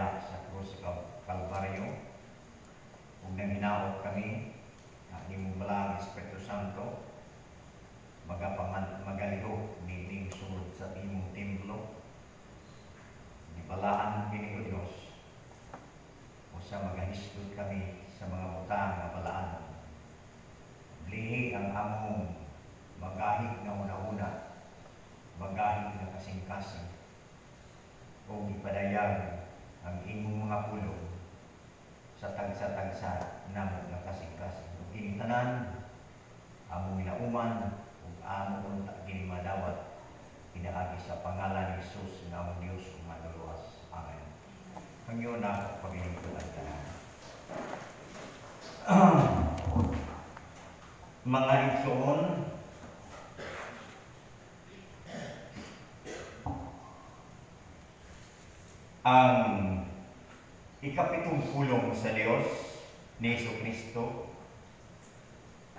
diha sa krus Kalbaryo. Kung nanginaot kami, ang imong balang Espiritu Santo, magaliho nining sulod sa imong templo. Gibalaan kini o Dios. Usa magahistud kami sa mga butang nga balaan. Lihi ang among magahig nga una-una, magahig nga kasing-kasing, o ipadayag ang imong mga pulong sa tagsa-tagsa namo nga kasing-kasing. Ug kining tanan among inauman ug among kini madawat pinaagi sa pangalan ni Jesus nga among Dios ug manluwas. Amen. Hangyo na paglingkuran tanan. Mga igsoon, ang ikapitong pulong sa Dios ni Jesucristo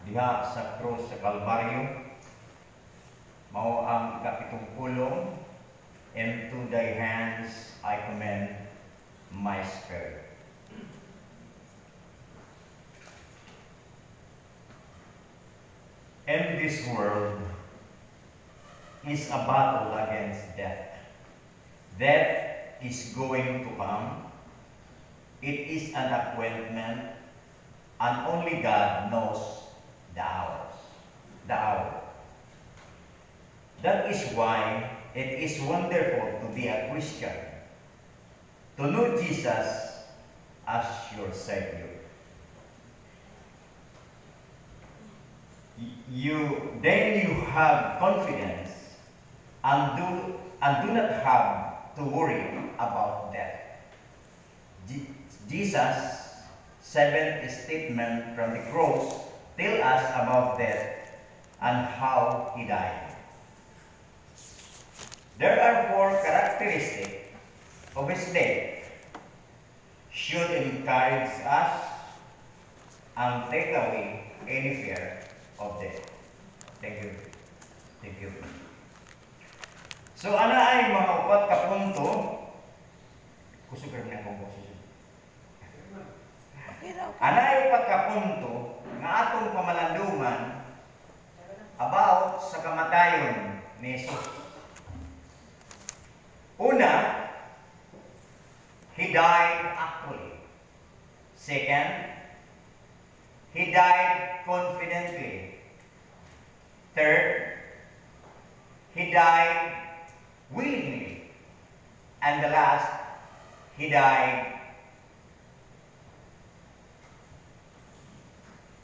diha sa krus sa Kalbaryo mao ang ikapitong pulong. Into thy hands I commend my spirit. And this world is a battle against death. Death is going to come. It is an appointment, and only God knows the hours. The hour. That is why it is wonderful to be a Christian, to know Jesus as your Savior. Then you have confidence and do not have to worry about death. Jesus' seventh statement from the cross tell us about death and how he died. There are 4 characteristics of his death should encourage us and take away any fear of death. Thank you. Thank you. So, ana ay mga upat ka punto. Kusugar na akong boses. Ana ay upat ka punto nga atong pamalanduman about sa kamatayon ni Jesus. Una, he died actually. Second, he died confidently. Third, he died willingly. And the last, he died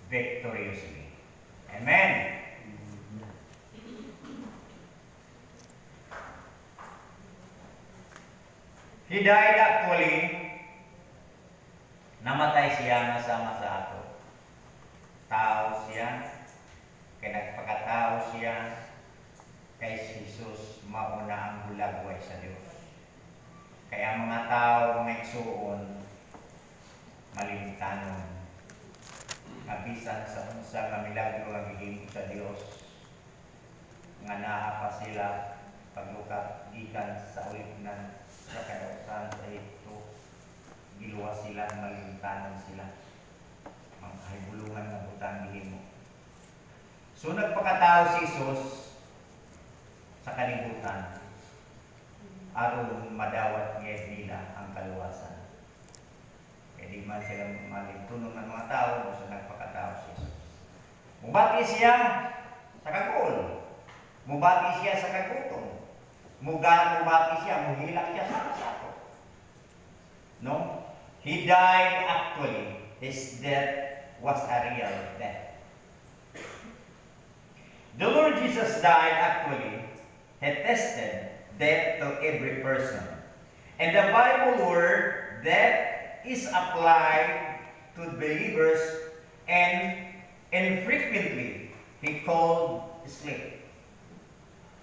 victoriously. Amen. He died actually, namatay siya nasama sa ato. Tao siya, kaya nagpakatao siya, kay Jesus mauna ang bulagway sa Diyos. Kaya mga tao, mga igsuon, malimtanon. Kabisan sa unsa nga milagro nga gihimo sa Dios, nga naa pa sila paglukat gikan sa ulipnan sa kadausan sa ito, giluwas sila, malimtanon sila, mga kahibulungan na butang gihimo. So nagpakatao si Jesus sa kalibutan aron madawat niya nila ang kaluwasan. Kaya di man sila malimtunon ng mga tao o nagpakatao si Jesus. Mubati siya sa kagul, mubati siya sa kagutom, mubati siya, muhilak siya sa ato. No? He died actually. His death was a real death. The Lord Jesus died actually. He tested death to every person. And the Bible word death is applied to believers and infrequently he called sleep.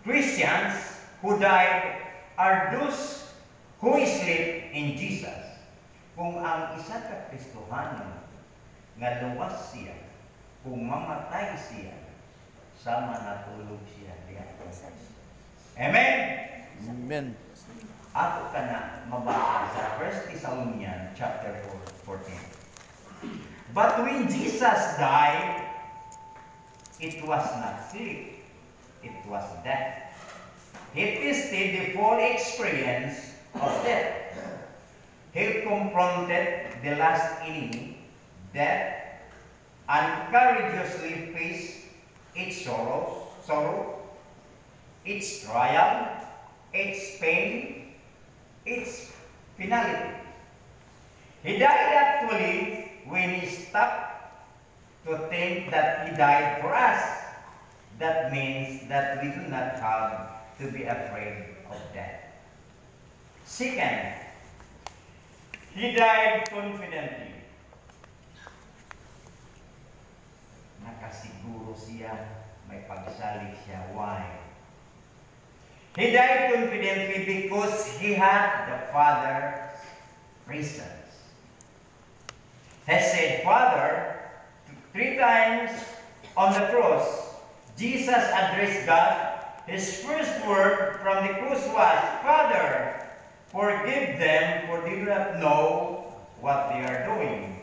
Christians who died are those who sleep in Jesus. Kung ang isa ka Kristohanon nga luwas siya, kung mamatay siya, sama natulog siya diya. Amen? Amen. ato ka na mabasa sa 1 Thessalonians chapter 14. But when Jesus died, it was not sleep, it was death. He tasted the full experience of death. He confronted the last enemy, death, and courageously faced its sorrow, its trial, its pain, its finality. He died actually when he stopped to think that he died for us. That means that we do not have to be afraid of death. Second, he died confidently. Nakasiguro siya, may pagsalig siya. Why? He died confidently because he had the Father's presence. He said, Father, 3 times on the cross. Jesus addressed God. His first word from the cross was, Father, forgive them, for they do not know what they are doing.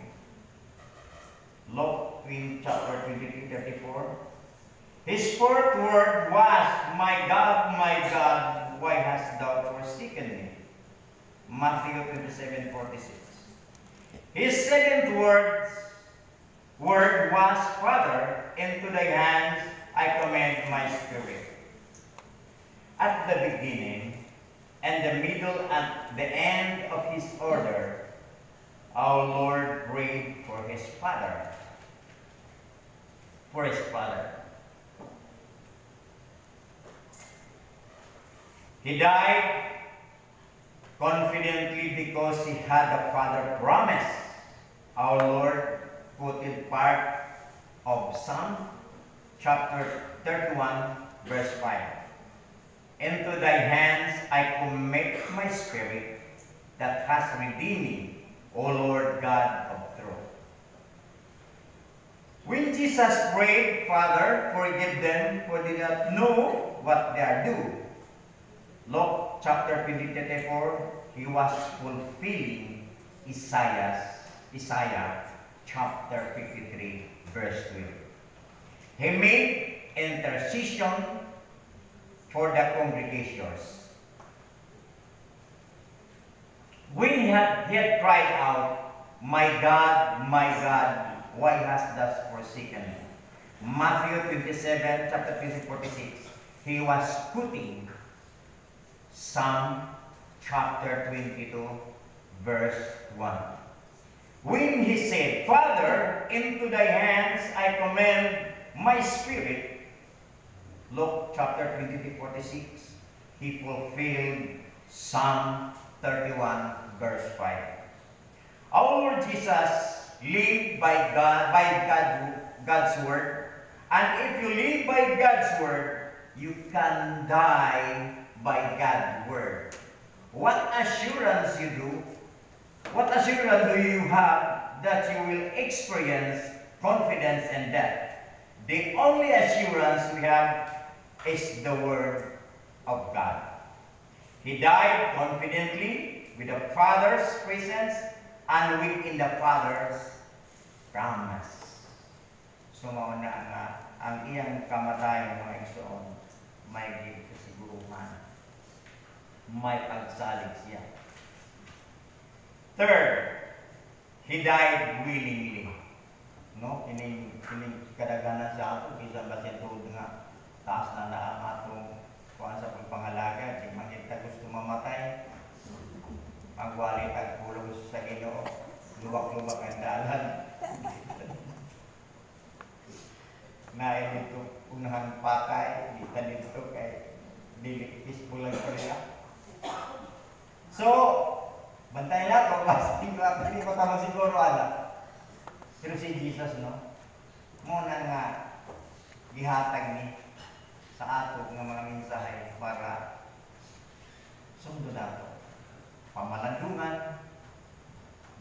Luke chapter 23:34. His fourth word was, my God, why hast thou forsaken me? Matthew 27:46. His second word was, Father, into thy hands I commend my spirit. At the beginning and the middle and the end of his order, our Lord prayed for his Father. For his Father. He died confidently because he had a Father promise. Our Lord quoted part of Psalm chapter 31, verse 5. Into thy hands I commit my spirit that has redeemed me, O Lord God of truth. When Jesus prayed, Father, forgive them, for they do not know what they are doing. Luke chapter 24, he was fulfilling Isaiah chapter 53, verse 12. He made intercession for the congregations. When he had cried out, my God, why hast thou forsaken me? Matthew 27, chapter 46, he was quoting Psalm chapter 22, verse 1. When he said, Father, into thy hands I commend my spirit, Luke chapter 23:46, he fulfilled Psalm 31, verse 5. Our Lord Jesus lived by God's word, and if you live by God's word, you can die by God's word. What assurance you do? What assurance do you have that you will experience confidence in that? The only assurance we have is the word of God. He died confidently with the Father's presence and within the Father's promise. So mauna ang iyang kamatayan mga igsoon, may kasiguruhan, may pagsalig siya. Third, he died willingly. No, ini kadaganan sa ato bisan ba siya tuod nga taas na ang atong kuan sa pagpangalaga, di man kita gusto mamatay. Pagwali tagpulong sa Ginoo, luwak-luwak ang dalan. Na dito unahan patay, dito kay dili peaceful lang pala. So, bantayan nato, basta hindi ko tama siguro ala. Pero si Jesus, no? Muna nga gihatag ni sa ato ng mga mensahe para sundon nato. Pamalandungan,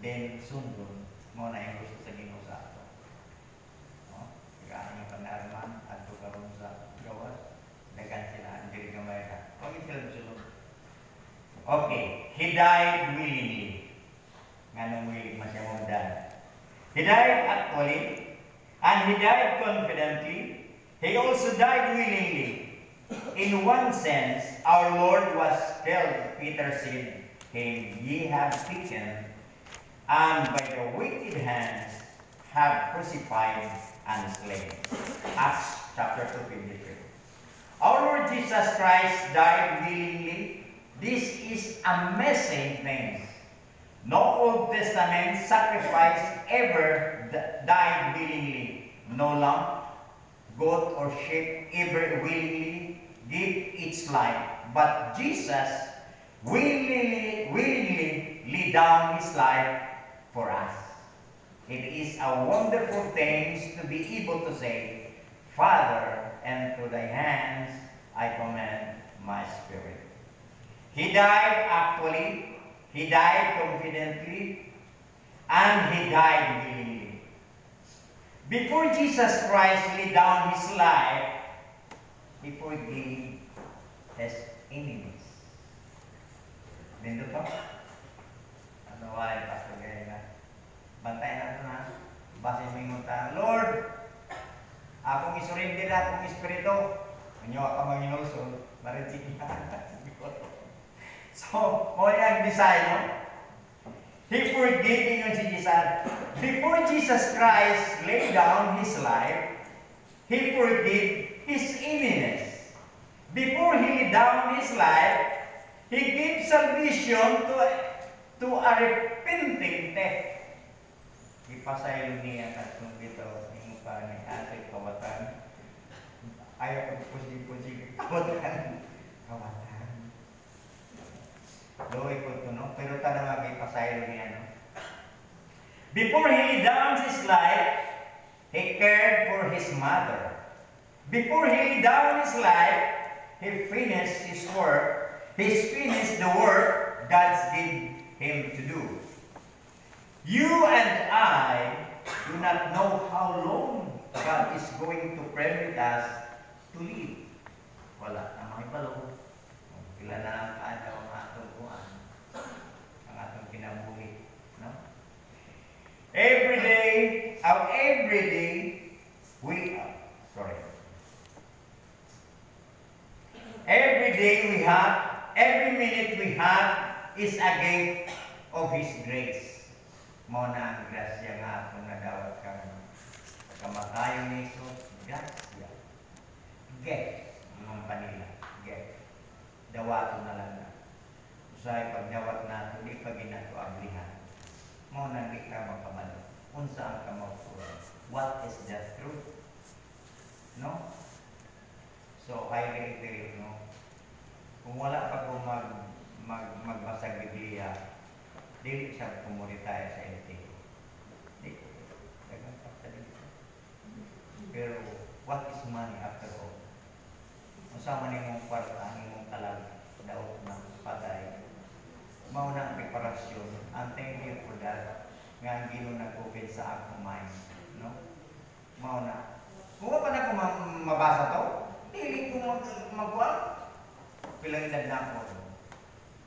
then sundon mo na yung gusto sa Ginoo sa ato. No? Kaya yung panarman, ato karon sa gawas, dagan sila, hindi gamay ka. Huwag sila sunod. Okay, He died willingly. Nganong willing man siya mo dahil. He died actually, and He died confidently. He also died willingly. In one sense, our Lord was held, Peter said, Him ye have taken, and by the wicked hands have crucified and slain. Acts chapter 2:23. Our Lord Jesus Christ died willingly. This is amazing thing. No Old Testament sacrifice ever died willingly. No lamb, goat, or sheep ever willingly gave its life. But Jesus willingly laid down His life for us. It is a wonderful thing to be able to say, Father, and to thy hands I commend my spirit. He died actually, He died confidently, and He died willingly. Before Jesus Christ laid down His life, He forgave His enemies. Nindot pa? Ano ay, Pastor Gaya na? Bantayan natin na. Base mo yung ta, Lord, akong isurrender akong espiritu. Anyo ka manginulso. Marinsik na. So, mo yung design, no? He forgave yung si Jesus. Before Jesus Christ laid down His life, He forgave His enemies. Before He laid down His life, He gave salvation to a repenting death. Ipasaylo niya katong dito yung parang ate kawatan. Ayaw ko pusi-pusi kawatan. Loy ko ito, no? Pero tada mag-ipasaylo niya, no? Before He laid down His life, He cared for His mother. Before He laid down His life, He finished His work. He finished the work God gave Him to do. You and I do not know how long God is going to permit us to live. Wala na makipalo. Kila na ang kaadaw ang atong buwan, ang atong kinabuhi. No? Every day, every minute we have is a gift of His grace. Mo na ang grasya nga atong nadawat kami. Kamakayo ni Jesus, grasya. Gift. Mga panila. Gift. Dawato na lang na. Usay pagdawat na, hindi pa ginatuablihan. Mo na hindi ka makamalo. Unsa ang kamausuran? What is the truth? No? So, I reiterate, no? Kung wala pa kung magbasag Biblia, dili siya pumuli tayo sa LTO. Pero, what is money after all? Masama ni mong kwarta, ni mong talag, daot ng patay. Mauna ang preparasyon. And thank you for that. Nga ang Ginoo nag-open sa akong mind. No? Mauna. Kung pa na ko mabasa to, dili ko magwal. Pilang edad na ako.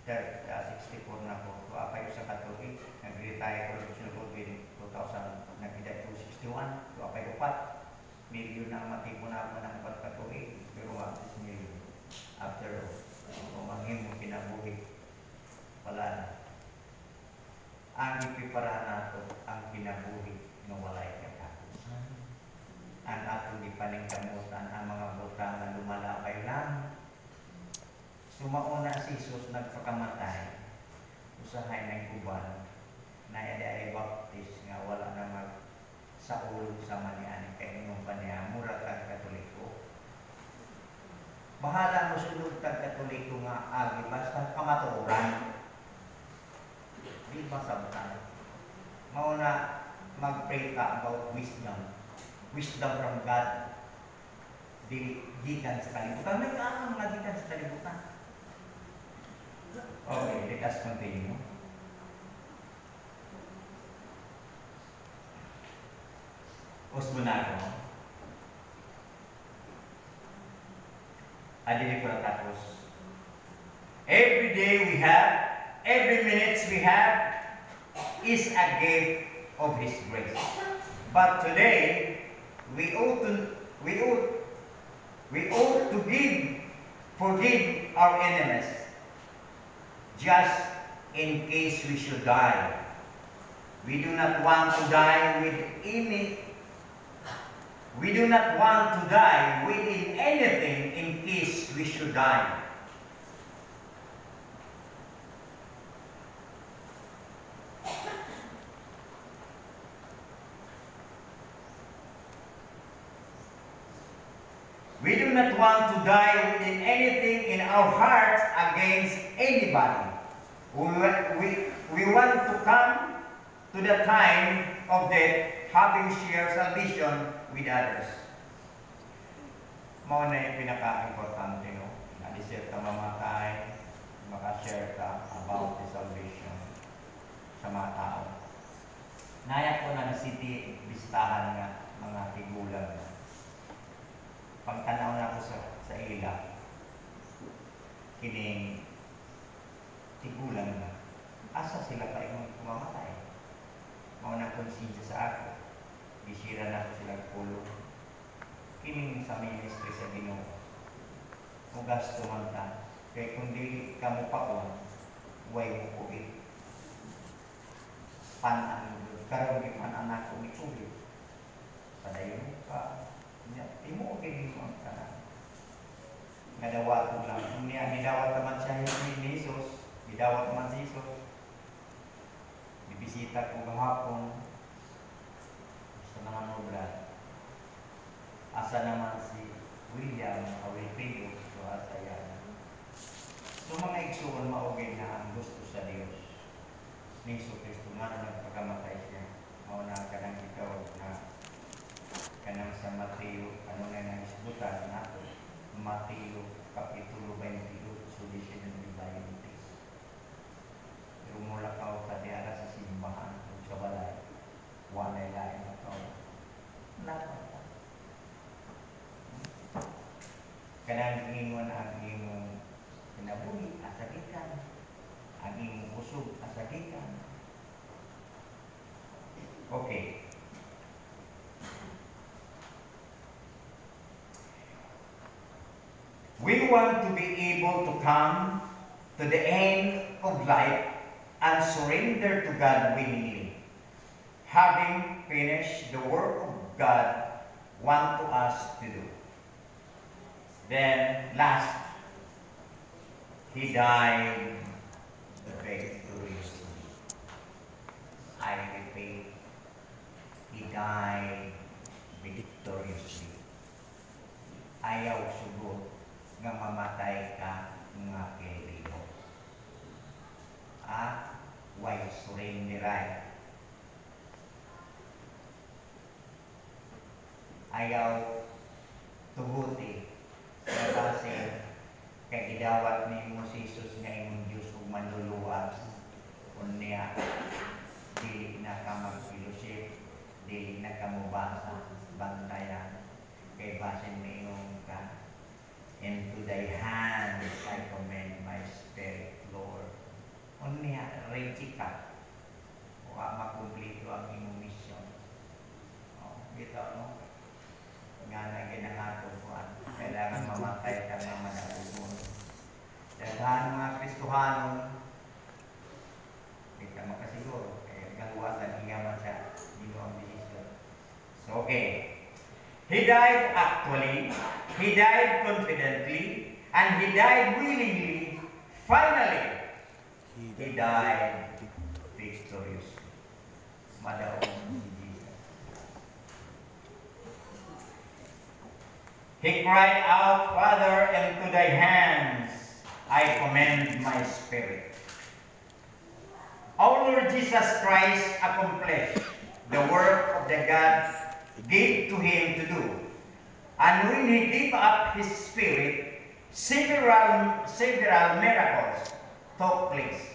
64 na ako. Tuapay sa Katolik. Nag-retire ko sa COVID 2000. Nag-edad ko 61. Tuapay upat. Milyon na matipo na ako ng Katolik. Pero what is million? After all, umangin mo kinabuhi. Wala na. Ang ipiparahan nato ang kinabuhi na walay katapusan. Ang atong ipaningkamutan ang mga butang na lumalakay lang. Sumauna si Jesus nagpakamatay. Usahay na kuban na ay baptist nga wala na mag sa ulo sa manian kay inyong paniya mura kag Katoliko. Bahala mo sulod kag Katoliko nga agi basta kamatuoran. Di ba sabtan? Mauna mag-pray ka about wisdom. Wisdom from God. Di gikan sa kalibutan. May kaamang nga gikan sa kalibutan. Okay, let us continue. Usbunato. Adili ko na tapos. Every every day we have, every minute we have, is a gift of His grace. But today, we ought to forgive our enemies, just in case we should die. We do not want to die within anything in case we should die. We do not want to die within anything in our hearts against anybody. We want to come to the time of death having shared salvation with others. Mao na yung pinaka-importante, no? Na-deserve ka mamatay, makashare ka about the salvation sa mga tao. Naya ko na city bistahan nga mga tigulang. Pagtanaw na ko sa ila, kining tigulang na, asa sila pa yung kumamatay. Maunang konsensya sa ako, bisira na ko sila kulong. Kining sa ministry sa Ginoo, mugas tumanta, kaya kung di ka mo pa ko, huwag mo kubit. Karoon di pan-anak ko may kubit. Padayon ka, imo okay mo ang kanan. Nadawat mo lang. Nidawat naman siya ni Jesus. Nidawat naman si Jesus. Bibisita ko kahapon. Gusto naman mo brad. Asa naman si William Awilpillo. So asa yan. So mga igsuon maugay na ang gusto sa Diyos. Ni Jesus Cristo nga nagpagamatay siya. Mauna ka ng ikaw na kanang sa Mateo, ano na naisbutan nato, Mateo Kapitulo 28, so 19-20. Pero mula ka o katiara sa simbahan o sa balay, wanay lain na ka o. Napata. Kanang ingon ang imong kinabuhi, asakikan. Ang imong usog, asakikan. Okay. We want to be able to come to the end of life and surrender to God willingly, having finished the work of God want to us to do. Then, last, He died victoriously. I repeat, He died victoriously. Ayaw sugot nga mamatay ka nga kaibigo. Why surrenderay? Ayaw tuguti sa base kay gidawat ni mo si Jesus nga imong Diyos ug manluluwas. Unya dili na ka mag-fellowship, dili na ka mubasa, bantayan kay basin mayong ka. Into thy hands I commend my spirit, Lord. Unya, ready ka. Huwag makumplito ang imong mission. Dito, no? Nga na ginangatong kuhan. Kailangan mamatay ka ng managugon. Dahil mga Kristohanon, hindi ka makasiguro. Kaya galuwasan, hingaman siya. Dino ang decision. So, okay. He died actually, He died confidently, and He died willingly. Finally, He died victoriously. Madaong si Jesus. He cried out, Father, into thy hands I commend my spirit. Our Lord Jesus Christ accomplished the work of the God gave to Him to do. And when He gave up His spirit, several miracles took place.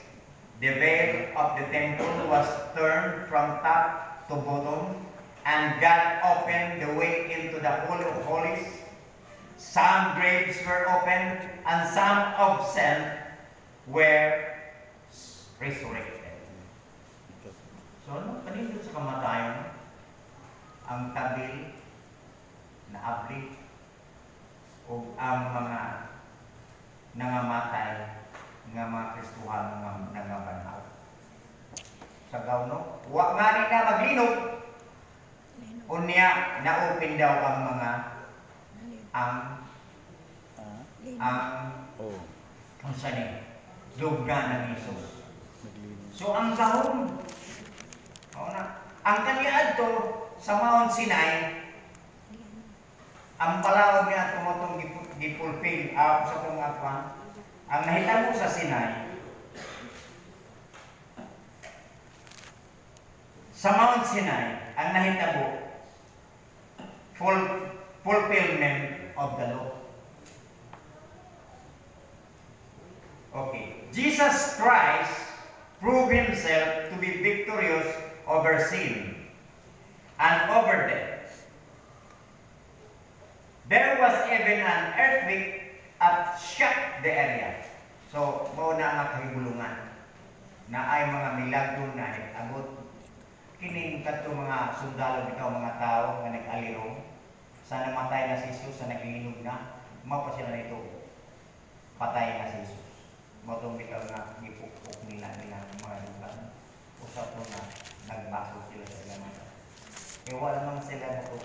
The veil of the temple was turned from top to bottom, and God opened the way into the Holy of Holies. Some graves were opened, and some of sand were resurrected. So, ano kanino sa kamatayon? Ang tabil na abli o ang mga nangamatay nga mga Kristuhan nga nangabanhaw. Sa gawno, wa nga rin na maglinog. Unya, na-open daw ang mga ang sani, lugna ng Isus. So, ang gahon, ang kanyaan to sa Mount Sinai, ang palawag niya tumutong gipulpil sa itong atwan, ang nahitabo sa Sinai, sa Mount Sinai, ang nahitabo, fulfillment of the law. Okay. Jesus Christ proved himself to be victorious over sin and over death. There was even an earthquake that shook the area. So, mao na ang kahigulungan na ay mga milagro na nag-abot kining kadto mga sundalo bitaw mga tao nga nag-aliro sa namatay na si Jesus sa naglinog na mao pa sila nito patay na si Jesus. Mao tong bitaw nga gipukpok nila mga lugar. Usap to na nagbaso sila sa ilang mga. E wala man sila mo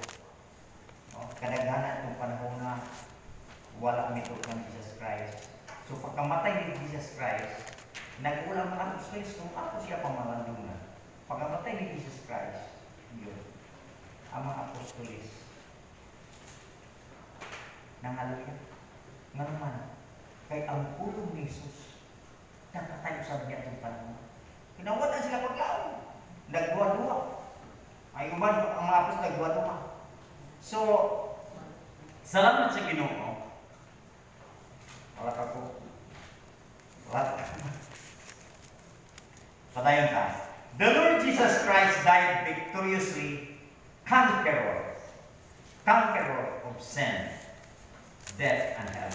kadaghanan itong panahon na wala mito ng Jesus Christ. So pagkamatay ni Jesus Christ, nag-ulang mga apostles kung ako siya pamalandungan. Pagkamatay ni Jesus Christ, yun, ang mga apostolis, nangaluya, nga naman, kay ang pulong ni Jesus, nakatayo sa niya itong panahon. Kinawatan sila paglaon, nagduwa-duwa. Ay uman, ang mga apostol nagduwa-duwa. So, salamat sa Ginoo. Wala ka po. Patayon ka. The Lord Jesus Christ died victoriously, conqueror of sin, death, and hell.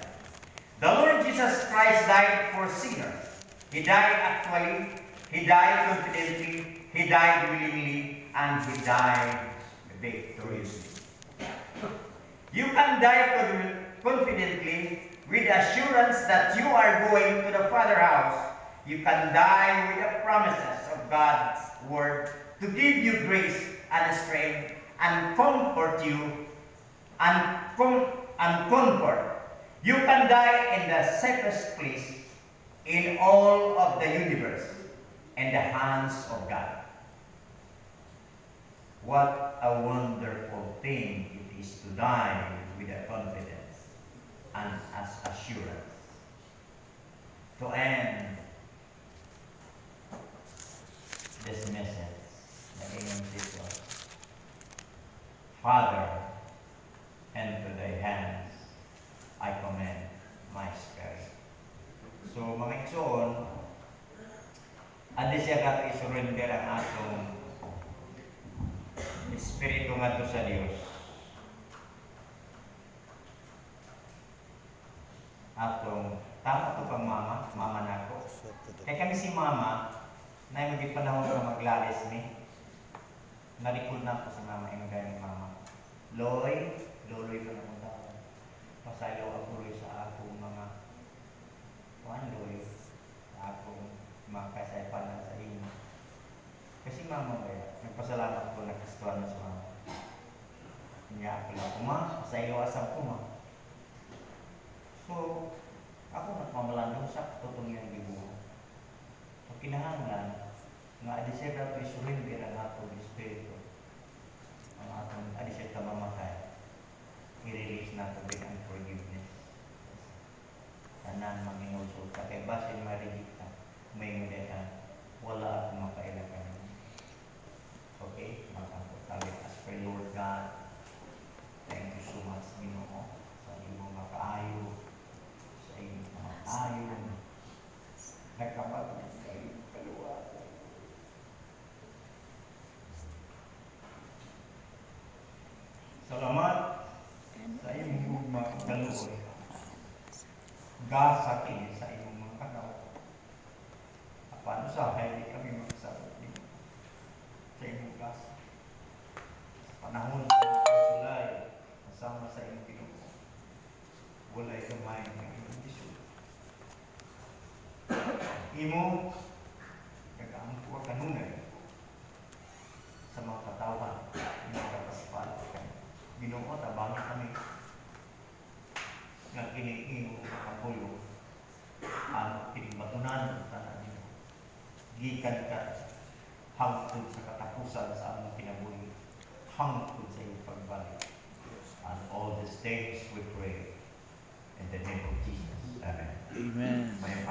The Lord Jesus Christ died for sinners. He died actually, He died confidently, He died willingly, and He died victoriously. You can die confidently with assurance that you are going to the Father's house. You can die with the promises of God's word to give you grace and strength and comfort you and comfort. You can die in the safest place in all of the universe in the hands of God. What a wonderful thing it is to die with a confidence and as assurance. To end this message, naging dito, Father, into thy hands I commend my spirit. So, mga igsoon, adi siya ka i-surrender ang atong espiritu nga to sa Dios. Atong, tama to pang mama nako. Kaya kami si mama, na yung panahon na maglalis ni, narikul na ako sa mama, yung galing mama. Loloy pa naman tao. Pasayaw ako rin sa akong mga Loy, sa akong mga kasaypanan sa inyo. Kasi mama ba yan? Nagpasalamat ko na kastuan na sa mama. Niya ako lang kuma, pasayaw asam kuma. So, ako nagmamalandong sa tutong yung gibuhan. So, kinahanglan nga adisera to isurrender ang atong espiritu. Ang atong adisera mamatay. I-release nato with unforgiveness. Tanan manginulsol ka. Kaya basin marigita, may mulitan, wala akong makailakan. Okay? Magkakutalit. As for Lord God, thank you so much, Ginoo, sa iyong makaayo, sa iyong makaayo, nagkabat sa iyong kaluwatan. Salamat sa iyong mga kaluoy. Gasakin sa iyong mga kagawa. usahay di kami magsabot nimo sa imong grasya. Panahon sa July, kasama sa imong Ginoo, walay gamay ng imong Gisud. Imo nag-aampo kanunay sa mga katawan, mga kapasipal. Ginoo, tabangan kami nga kini-imo makapuyo ang pinibatunan ng tanan nimo. Gikan ka hangtod sa katapusan sa among kinabuhi, hangtod sa iyong pagbalik. And all these things we pray in the name of Jesus. Amen. Amen. Mayang